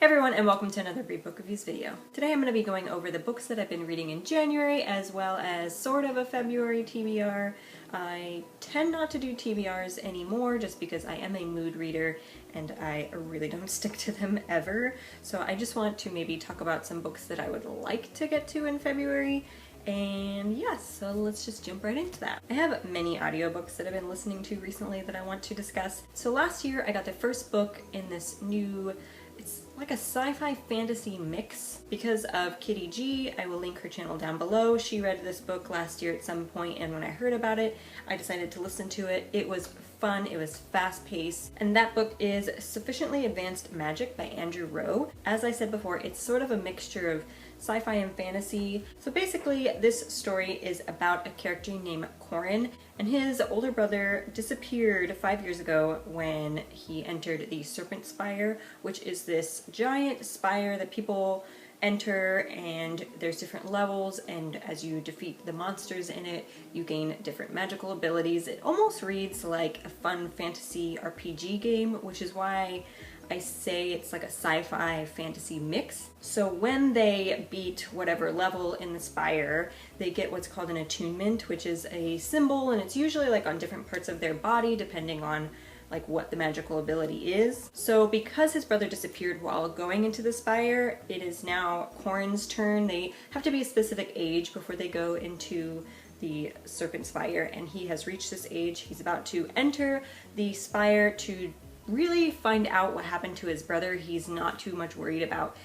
Hey everyone, and welcome to another Read Book Reviews video. Today I'm going to be going over the books that I've been reading in January as well as sort of a February TBR. I tend not to do TBRs anymore just because I am a mood reader and I really don't stick to them ever. So I just want to maybe talk about some books that I would like to get to in February. And yes, so let's just jump right into that. I have many audiobooks that I've been listening to recently that I want to discuss. So last year I got the first book in this new, it's like a sci-fi fantasy mix because of Kitty G. I will link her channel down below. She read this book last year at some point, and when I heard about it, I decided to listen to it. It was fun, it was fast-paced, and that book is Sufficiently Advanced Magic by Andrew Rowe. As I said before, it's sort of a mixture of sci-fi and fantasy. So basically, this story is about a character named Corin, and his older brother disappeared 5 years ago when he entered the Serpent Spire, which is this giant spire that people enter, and there's different levels, and as you defeat the monsters in it, you gain different magical abilities. It almost reads like a fun fantasy RPG game, which is why I say it's like a sci-fi fantasy mix. So when they beat whatever level in the spire, they get what's called an attunement, which is a symbol, and it's usually like on different parts of their body depending on like what the magical ability is. So because his brother disappeared while going into the spire, it is now Corin's turn. They have to be a specific age before they go into the Serpent Spire, and he has reached this age. He's about to enter the spire to really find out what happened to his brother. He's not too much worried about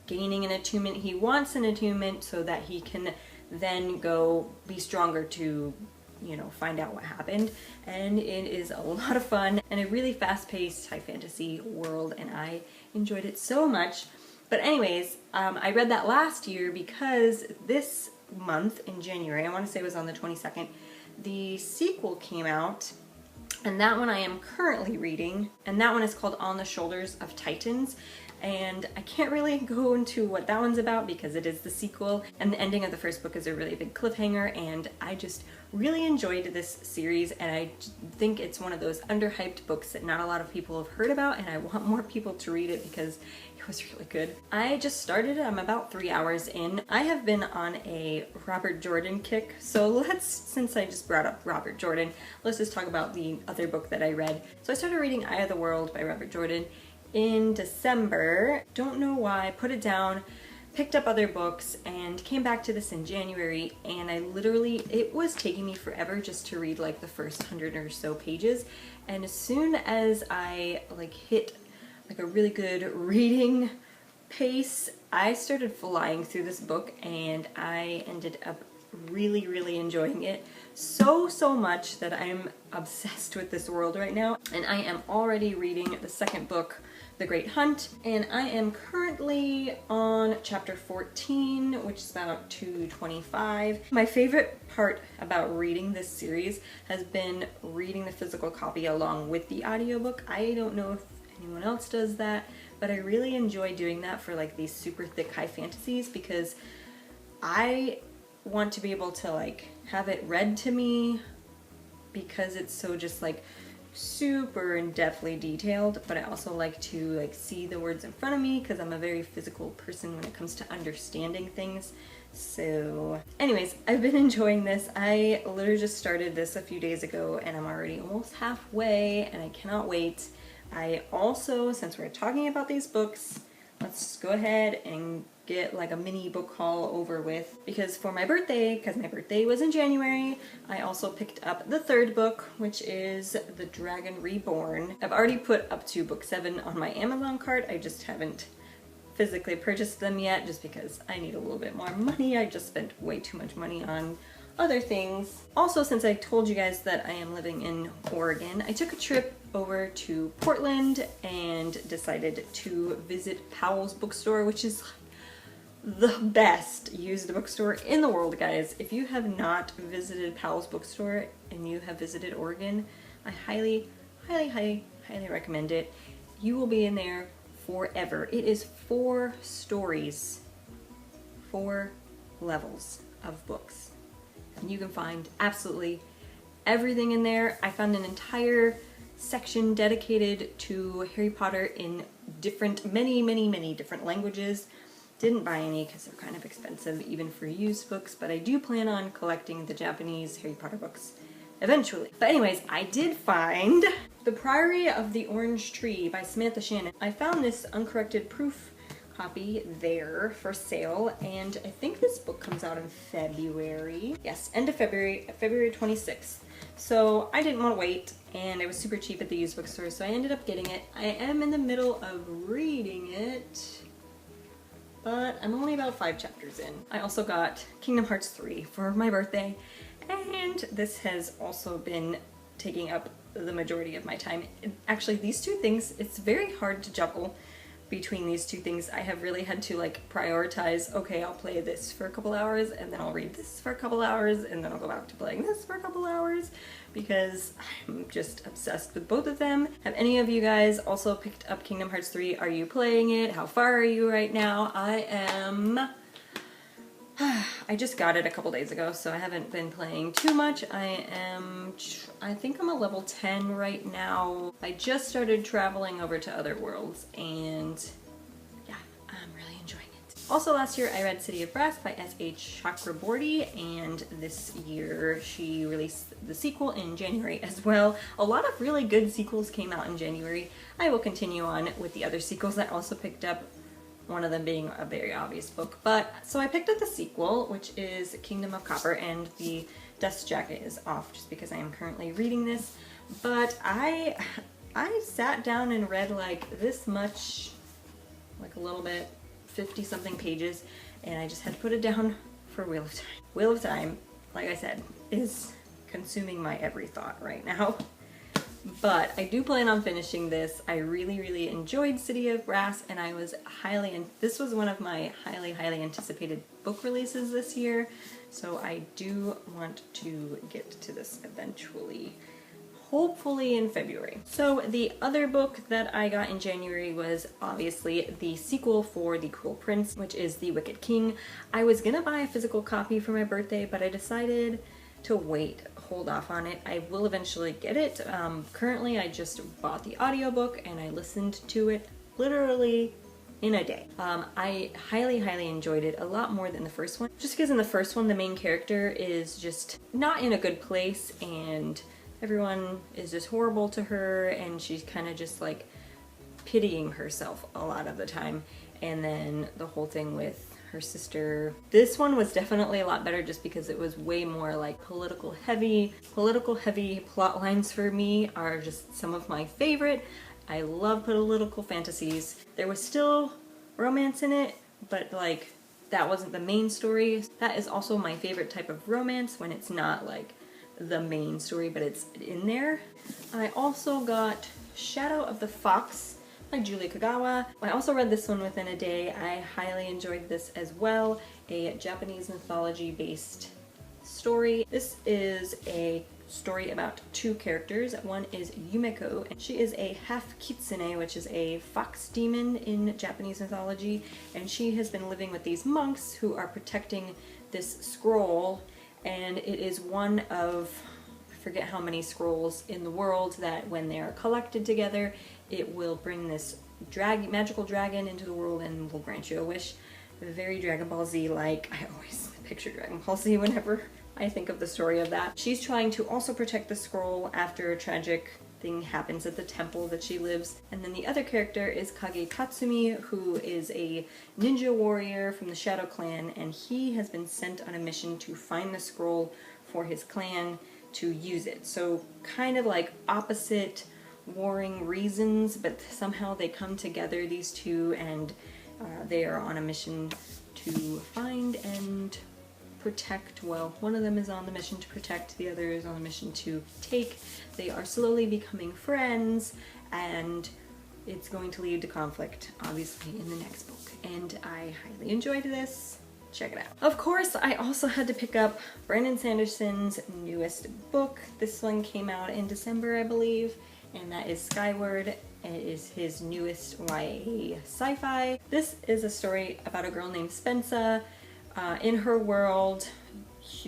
gaining an attunement. He wants an attunement so that he can then go be stronger to, you know, find out what happened. And it is a lot of fun and a really fast-paced high fantasy world, and I enjoyed it so much. But anyways, I read that last year because this month in January, I want to say it was on the 22nd, the sequel came out, and that one I am currently reading, and that one is called On the Shoulders of Titans. And I can't really go into what that one's about because it is the sequel, and the ending of the first book is a really big cliffhanger, and I just really enjoyed this series, and I think it's one of those underhyped books that not a lot of people have heard about, and I want more people to read it because it was really good. I just started, I'm about 3 hours in. I have been on a Robert Jordan kick, so since I just brought up Robert Jordan, let's just talk about the other book that I read. So I started reading Eye of the World by Robert Jordan in December. Don't know why, put it down, picked up other books, and came back to this in January, and it was taking me forever just to read like the first 100 or so pages, and as soon as I hit like a really good reading pace, I started flying through this book, and I ended up really enjoying it so much that I'm obsessed with this world right now, and I am already reading the second book, The Great Hunt, and I am currently on chapter 14, which is about 225. My favorite part about reading this series has been reading the physical copy along with the audiobook. I don't know if anyone else does that, but I really enjoy doing that for like these super thick high fantasies because I want to be able to like have it read to me because it's so just like super in-depthly detailed, but I also like to like see the words in front of me because I'm a very physical person when it comes to understanding things. So anyways, I've been enjoying this. I literally just started this a few days ago and I'm already almost halfway and I cannot wait. I also, since we're talking about these books, let's go ahead and get like a mini book haul over with, because for my birthday, because my birthday was in January, I also picked up the third book, which is The Dragon Reborn. I've already put up to book 7 on my Amazon cart. I just haven't physically purchased them yet just because I need a little bit more money. I just spent way too much money on other things. Also, since I told you guys that I am living in Oregon, I took a trip over to Portland and decided to visit Powell's bookstore, which is the best used bookstore in the world, guys. If you have not visited Powell's bookstore and you have visited Oregon, I highly recommend it. You will be in there forever. It is 4 stories, 4 levels of books. And you can find absolutely everything in there. I found an entire section dedicated to Harry Potter in many different languages. Didn't buy any because they're kind of expensive even for used books, but I do plan on collecting the Japanese Harry Potter books eventually. But anyways, I did find The Priory of the Orange Tree by Samantha Shannon. I found this uncorrected proof copy there for sale, and I think this book comes out in February. Yes, end of February, February 26th. So I didn't want to wait, and it was super cheap at the used bookstore, so I ended up getting it. I am in the middle of reading it, but I'm only about 5 chapters in. I also got Kingdom Hearts 3 for my birthday, and this has also been taking up the majority of my time. Actually, these two things, it's very hard to juggle between these two things. I have really had to like prioritize, okay, I'll play this for a couple hours, and then I'll read this for a couple hours, and then I'll go back to playing this for a couple hours, because I'm just obsessed with both of them. Have any of you guys also picked up Kingdom Hearts 3? Are you playing it? How far are you right now? I just got it a couple days ago, so I haven't been playing too much. I think I'm a level 10 right now. I just started traveling over to other worlds, and yeah, I'm really enjoying it. Also last year I read City of Brass by S.H. Chakraborty, and this year she released the sequel in January as well. A lot of really good sequels came out in January. I will continue on with the other sequels. I also picked up one of them being a very obvious book. So I picked up the sequel, which is Kingdom of Copper, and the dust jacket is off just because I am currently reading this. But I sat down and read like this much, like a little bit, 50 something pages, and I just had to put it down for Wheel of Time. Wheel of Time, like I said, is consuming my every thought right now. But I do plan on finishing this. I really enjoyed City of Brass, and I was this was one of my highly anticipated book releases this year, so I do want to get to this eventually, hopefully in February. So the other book that I got in January was obviously the sequel for The Cruel Prince, which is The Wicked King. I was gonna buy a physical copy for my birthday, but I decided to hold off on it. I will eventually get it. Currently I just bought the audiobook and I listened to it literally in a day. I highly enjoyed it, a lot more than the first one, just because in the first one the main character is just not in a good place, and everyone is just horrible to her, and she's kind of just like pitying herself a lot of the time. And then the whole thing with her sister. This one was definitely a lot better just because it was way more like political heavy. Political heavy plot lines for me are just some of my favorite. I love political fantasies. There was still romance in it, but like that wasn't the main story. That is also my favorite type of romance, when it's not like the main story, but it's in there. I also got Shadow of the Fox by Julie Kagawa. I also read this one within a day. I highly enjoyed this as well. A Japanese mythology based story. This is a story about 2 characters. One is Yumeko, and she is a half kitsune, which is a fox demon in Japanese mythology, and she has been living with these monks who are protecting this scroll, and it is one of, I forget how many scrolls in the world, that when they are collected together, it will bring this magical dragon into the world and will grant you a wish. Very Dragon Ball Z like. I always picture Dragon Ball Z whenever I think of the story of that. She's trying to also protect the scroll after a tragic thing happens at the temple that she lives. And then the other character is Kage Tatsumi, who is a ninja warrior from the Shadow Clan, and he has been sent on a mission to find the scroll for his clan to use it. So kind of like opposite warring reasons, but somehow they come together, these two, and they are on a mission to find and protect. Well, one of them is on the mission to protect, the other is on a mission to take. They are slowly becoming friends, and it's going to lead to conflict, obviously, in the next book. And I highly enjoyed this. Check it out. Of course, I also had to pick up Brandon Sanderson's newest book. This one came out in December, I believe, and that is Skyward. It is his newest YA sci-fi. This is a story about a girl named Spensa. In her world,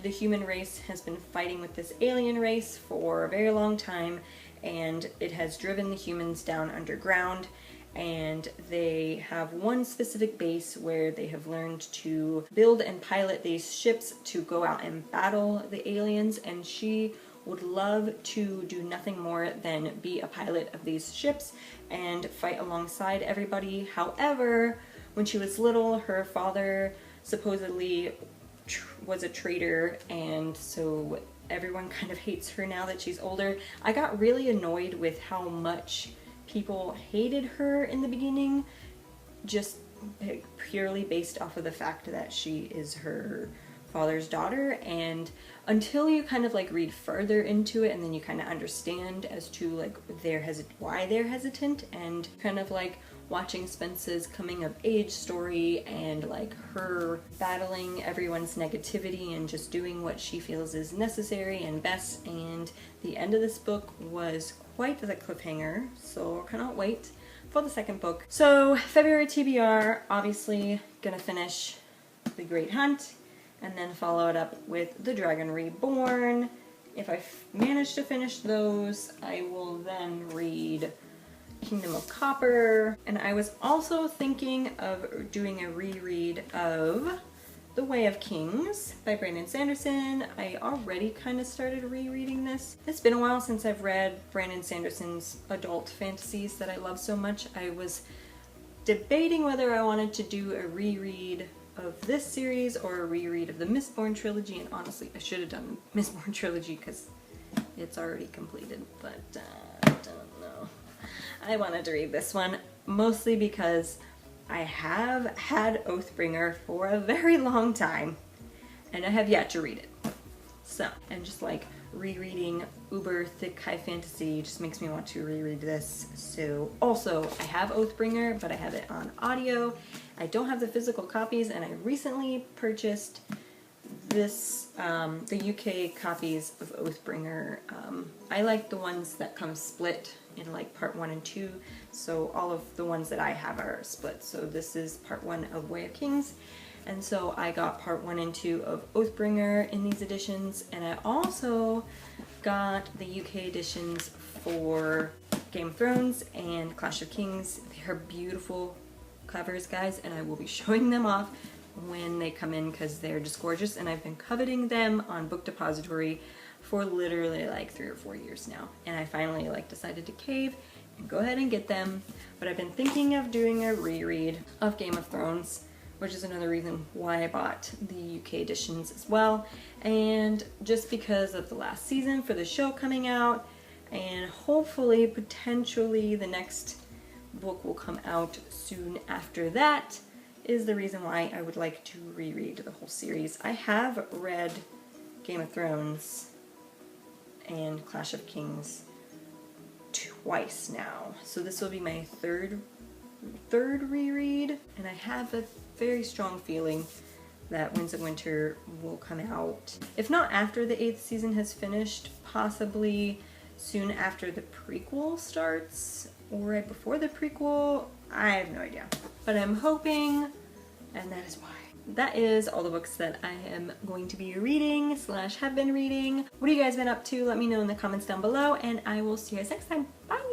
the human race has been fighting with this alien race for a very long time, and it has driven the humans down underground, and they have one specific base where they have learned to build and pilot these ships to go out and battle the aliens, and she would love to do nothing more than be a pilot of these ships and fight alongside everybody. However, when she was little, her father supposedly was a traitor, and so everyone kind of hates her now that she's older. I got really annoyed with how much people hated her in the beginning, just purely based off of the fact that she is her father's daughter, and until you kind of like read further into it and then you kind of understand as to like why they're hesitant, and kind of like watching Spence's coming of age story and like her battling everyone's negativity and just doing what she feels is necessary and best. And the end of this book was quite the cliffhanger, so I cannot wait for the second book. So February TBR, obviously gonna finish The Great Hunt and then follow it up with The Dragon Reborn. If I manage to finish those, I will then read Kingdom of Copper. And I was also thinking of doing a reread of The Way of Kings by Brandon Sanderson. I already kind of started rereading this. It's been a while since I've read Brandon Sanderson's adult fantasies that I love so much. I was debating whether I wanted to do a reread of this series or a reread of the Mistborn trilogy, and honestly I should have done Mistborn trilogy because it's already completed, but I don't know. I wanted to read this one mostly because I have had Oathbringer for a very long time and I have yet to read it. So, and just like rereading uber thick high fantasy just makes me want to reread this. So also I have Oathbringer, but I have it on audio. I don't have the physical copies, and I recently purchased this, the UK copies of Oathbringer. I like the ones that come split in like part 1 and 2, so all of the ones that I have are split. So this is part 1 of Way of Kings, and so I got part 1 and 2 of Oathbringer in these editions, and I also got the UK editions for Game of Thrones and Clash of Kings. They're beautiful covers, guys, and I will be showing them off when they come in because they're just gorgeous, and I've been coveting them on Book Depository for literally like 3 or 4 years now, and I finally like decided to cave and go ahead and get them. But I've been thinking of doing a reread of Game of Thrones, which is another reason why I bought the UK editions as well, and just because of the last season for the show coming out, and hopefully potentially the next book will come out soon after that, is the reason why I would like to reread the whole series. I have read Game of Thrones and Clash of Kings twice now, so this will be my third reread, and I have a very strong feeling that Winds of Winter will come out, if not after the 8th season has finished, possibly soon after the prequel starts, or right before the prequel. I have no idea, but I'm hoping, and that is why. That is all the books that I am going to be reading / have been reading. What have you guys been up to? Let me know in the comments down below, and I will see you guys next time. Bye!